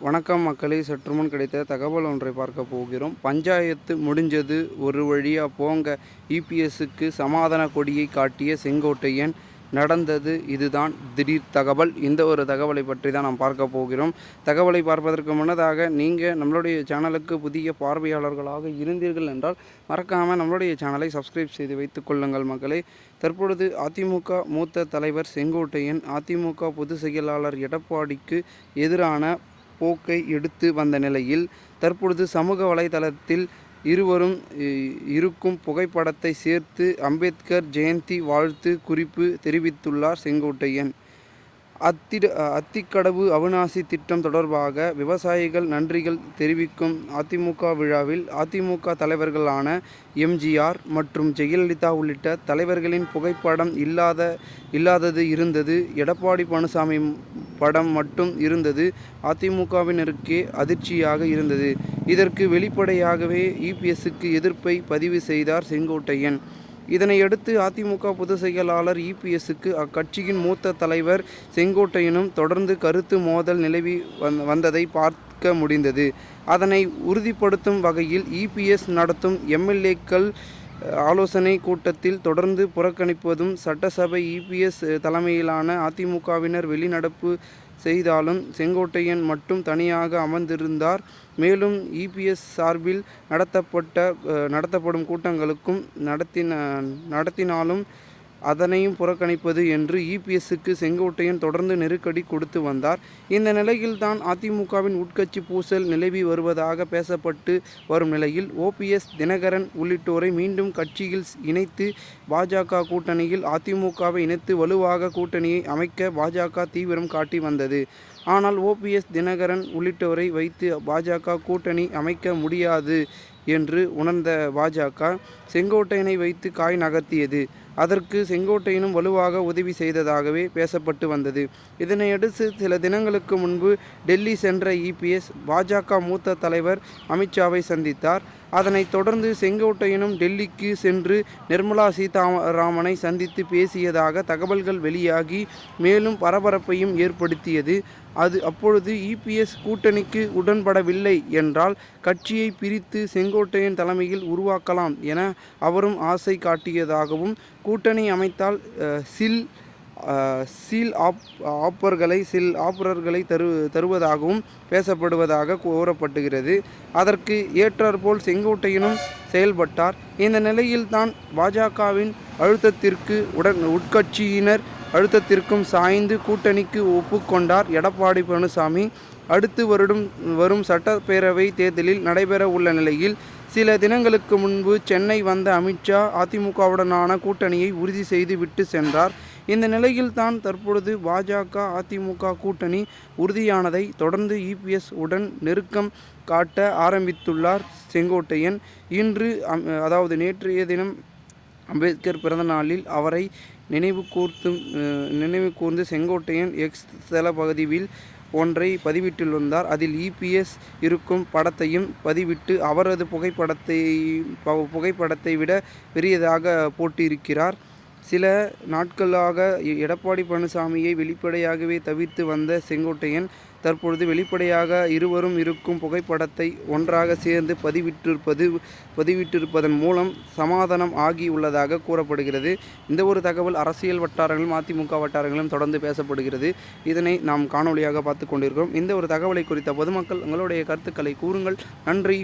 வணக்கம் மக்களே, சற்று முன் கிடைத்த தகவல் ஒன்றை பார்க்க போகிறோம். பஞ்சாயத்து முடிஞ்சது, ஒரு வழியாக போங்க. இபிஎஸ்க்கு சமாதான கொடியை காட்டிய செங்கோட்டையன். நடந்தது இதுதான் திடீர் தகவல். இந்த ஒரு தகவலை பற்றி தான் நாம் பார்க்க போகிறோம். தகவலை பார்ப்பதற்கு முன்னதாக நீங்கள் நம்மளுடைய சேனலுக்கு புதிய பார்வையாளர்களாக இருந்தீர்கள் என்றால் மறக்காமல் நம்மளுடைய சேனலை சப்ஸ்கிரைப் செய்து வைத்துக் கொள்ளுங்கள் மக்களே. தற்பொழுது அதிமுக மூத்த தலைவர் செங்கோட்டையன் அதிமுக பொதுச் செயலாளர் எடப்பாடிக்கு எதிரான போக்கை எடுத்து வந்த நிலையில் தற்பொழுது சமூக வலைதளத்தில் இருவரும் இருக்கும் புகைப்படத்தை சேர்த்து அம்பேத்கர் ஜெயந்தி வாழ்த்து குறிப்பு தெரிவித்துள்ளார் செங்கோட்டையன். அத்திக்கடவு அவிநாசி திட்டம் தொடர்பாக விவசாயிகள் நன்றிகள் தெரிவிக்கும் அதிமுக விழாவில் அதிமுக தலைவர்களான எம்ஜிஆர் மற்றும் ஜெயலலிதா உள்ளிட்ட தலைவர்களின் புகைப்படம் இல்லாதது இருந்தது. எடப்பாடி பழனிசாமி படம் மட்டும் இருந்தது. அதிமுகவினருக்கே அதிர்ச்சியாக இருந்தது. இதற்கு வெளிப்படையாகவே இபிஎஸ்க்கு எதிர்ப்பை பதிவு செய்தார் செங்கோட்டையன். இதனையடுத்து அதிமுக பொதுச் செயலாளர் இபிஎஸ்க்கு அக்கட்சியின் மூத்த தலைவர் செங்கோட்டையனும் தொடர்ந்து கருத்து மோதல் நிலவி வந்ததை பார்க்க முடிந்தது. அதனை உறுதிப்படுத்தும் வகையில் இபிஎஸ் நடத்தும் எம்எல்ஏக்கள் ஆலோசனை கூட்டத்தில் தொடர்ந்து புறக்கணிப்பதும், சட்டசபை இபிஎஸ் தலைமையிலான அதிமுகவினர் வெளிநடப்பு செய்தாலும் செங்கோட்டையன் மட்டும் தனியாக அமர்ந்திருந்தார். மேலும் இபிஎஸ் சார்பில் நடத்தப்படும் கூட்டங்களுக்கும் நடத்தினாலும் அதனையும் புறக்கணிப்பது என்று இபிஎஸ்க்கு செங்கோட்டையன் தொடர்ந்து நெருக்கடி கொடுத்து வந்தார். இந்த நிலையில்தான் அதிமுகவின் உட்கட்சி பூசல் நிலவி வருவதாக பேசப்பட்டு வரும் நிலையில் ஓபிஎஸ், தினகரன் உள்ளிட்டோரை மீண்டும் கட்சியில் இணைத்து பாஜக கூட்டணியில் அதிமுகவை இணைத்து வலுவாக கூட்டணியை அமைக்க பாஜக தீவிரம் காட்டி வந்தது. ஆனால் ஓபிஎஸ், தினகரன் உள்ளிட்டோரை வைத்து பாஜக கூட்டணி அமைக்க முடியாது என்று உணர்ந்த பாஜக செங்கோட்டையனை வைத்து காய் நகர்த்தியது. அதற்கு செங்கோட்டையனும் வலுவாக உதவி செய்ததாகவே பேசப்பட்டு வந்தது. இதனையடுத்து சில தினங்களுக்கு முன்பு டெல்லி சென்ற இபிஎஸ் பாஜக மூத்த தலைவர் அமித்ஷாவை சந்தித்தார். அதனைத் தொடர்ந்து செங்கோட்டையனும் டெல்லிக்கு சென்று நிர்மலா சீதாராமனை சந்தித்து பேசியதாக தகவல்கள் வெளியாகி மேலும் பரபரப்பையும் ஏற்படுத்தியது. அப்பொழுது இபிஎஸ் கூட்டணிக்கு உடன்படவில்லை என்றால் கட்சியை பிரித்து செங்கோட்டையன் தலைமையில் உருவாக்கலாம் என அவரும் ஆசை காட்டியதாகவும், கூட்டணி அமைத்தால் சீல் ஆப்பரர்களை தருவதாகவும் பேசப்படுவதாக கூறப்பட்டுகிறது. அதற்கு ஏற்றாற்போல் செங்கோட்டையனும் செயல்பட்டார். இந்த நிலையில்தான் பாஜகவின் அழுத்தத்திற்கு உட்கட்சியினர் அழுத்தத்திற்கும் சாய்ந்து கூட்டணிக்கு ஒப்புக்கொண்டார் எடப்பாடி பழனிசாமி. அடுத்து வரும் சட்டப்பேரவை தேர்தலில் நடைபெற உள்ள நிலையில் சில தினங்களுக்கு முன்பு சென்னை வந்த அமித்ஷா அதிமுகவுடனான கூட்டணியை உறுதி செய்து விட்டு சென்றார். இந்த நிலையில்தான் தற்பொழுது பாஜக அதிமுக கூட்டணி உறுதியானதை தொடர்ந்து இபிஎஸ் உடன் நெருக்கம் காட்ட ஆரம்பித்துள்ளார் செங்கோட்டையன். நேற்றைய தினம் அம்பேத்கர் பிறந்த நாளில் அவரை நினைவு கூர்ந்து செங்கோட்டையன் எக்ஸ் தள பகுதியில் ஒன்றை பதிவிட்டுள்ளார். அதில் இபிஎஸ் இருக்கும் படத்தையும் பதிவிட்டு அவரது புகைப்படத்தை விட பெரியதாக போட்டிருக்கிறார். சில நாட்களாக எடப்பாடி பழனிசாமியை வெளிப்படையாகவே தவிர்த்து வந்த செங்கோட்டையன் தற்பொழுது வெளிப்படையாக இருவரும் இருக்கும் புகைப்படத்தை ஒன்றாக சேர்ந்து பதிவிட்டிருப்பதன் மூலம் சமாதானம் ஆகி உள்ளதாக கூறப்படுகிறது. இந்த ஒரு தகவல் அரசியல் வட்டாரங்களும் அதிமுக வட்டாரங்களும் தொடர்ந்து பேசப்படுகிறது. இதனை நாம் காணொலியாக பார்த்து கொண்டிருக்கிறோம். இந்த ஒரு தகவலை குறித்த பொதுமக்கள் உங்களுடைய கருத்துக்களை கூறுங்கள். நன்றி.